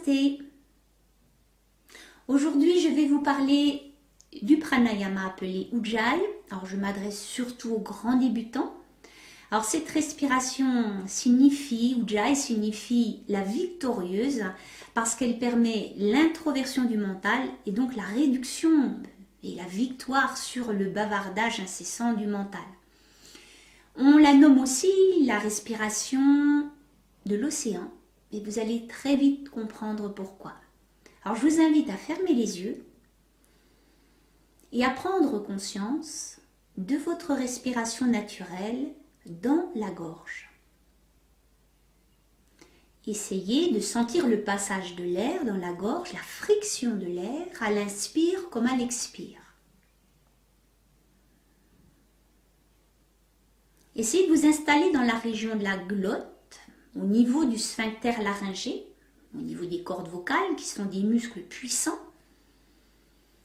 Namasté. Aujourd'hui, je vais vous parler du pranayama appelé Ujjayi. Alors, je m'adresse surtout aux grands débutants. Alors, cette respiration signifie, Ujjayi signifie la victorieuse parce qu'elle permet l'introversion du mental et donc la réduction et la victoire sur le bavardage incessant du mental. On la nomme aussi la respiration de l'océan et vous allez très vite comprendre pourquoi. Alors je vous invite à fermer les yeux et à prendre conscience de votre respiration naturelle dans la gorge. Essayez de sentir le passage de l'air dans la gorge, la friction de l'air à l'inspire comme à l'expire. Essayez de vous installer dans la région de la glotte, au niveau du sphincter laryngé, au niveau des cordes vocales qui sont des muscles puissants,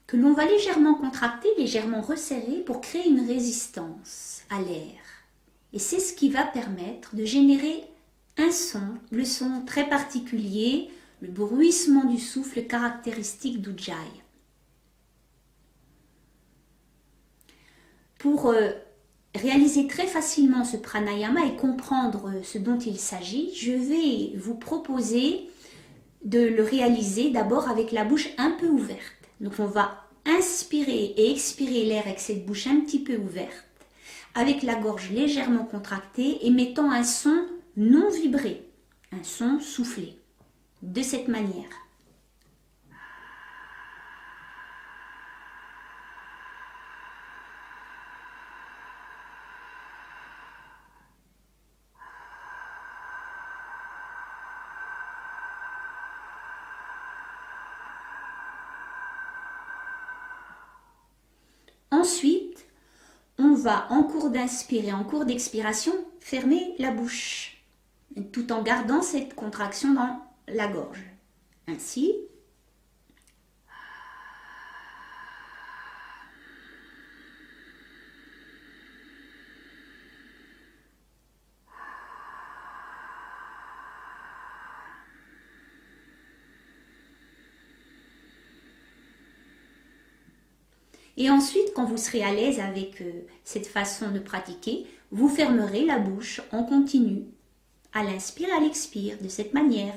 que l'on va légèrement contracter, légèrement resserrer pour créer une résistance à l'air. Et c'est ce qui va permettre de générer un son, le son très particulier, le bruissement du souffle caractéristique d'Ujjayi. Pour réaliser très facilement ce pranayama et comprendre ce dont il s'agit, je vais vous proposer de le réaliser d'abord avec la bouche un peu ouverte. Donc on va inspirer et expirer l'air avec cette bouche un petit peu ouverte, avec la gorge légèrement contractée, émettant un son non vibré, un son soufflé, de cette manière. Ensuite, on va, en cours d'inspirer, en cours d'expiration, fermer la bouche, tout en gardant cette contraction dans la gorge. Ainsi. Et ensuite, quand vous serez à l'aise avec cette façon de pratiquer, vous fermerez la bouche en continu, à l'inspire et à l'expire, de cette manière.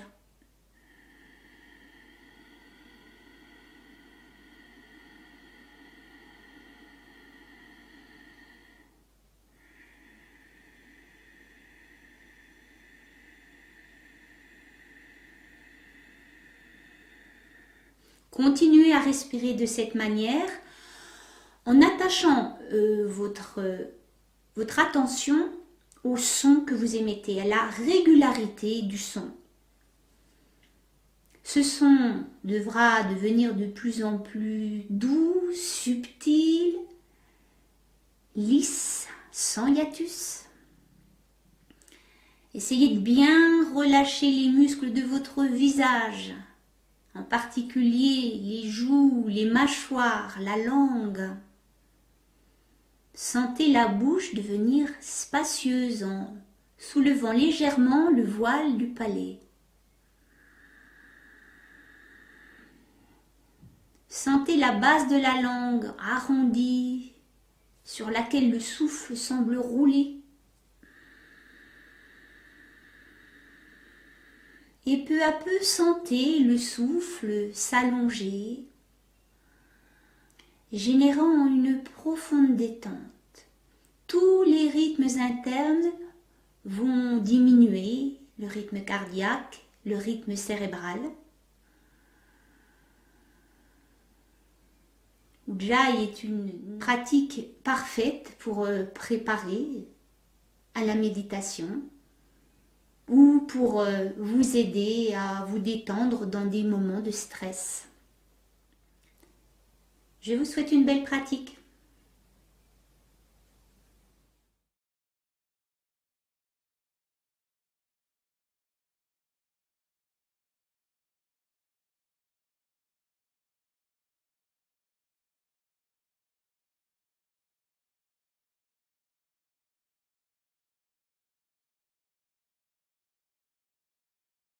Continuez à respirer de cette manière en attachant votre attention au son que vous émettez, à la régularité du son. Ce son devra devenir de plus en plus doux, subtil, lisse, sans hiatus. Essayez de bien relâcher les muscles de votre visage, en particulier les joues, les mâchoires, la langue. Sentez la bouche devenir spacieuse en soulevant légèrement le voile du palais. Sentez la base de la langue arrondie sur laquelle le souffle semble rouler. Et peu à peu, sentez le souffle s'allonger, générant une profonde détente. Tous les rythmes internes vont diminuer, le rythme cardiaque, le rythme cérébral. Ujjayi est une pratique parfaite pour préparer à la méditation ou pour vous aider à vous détendre dans des moments de stress. Je vous souhaite une belle pratique.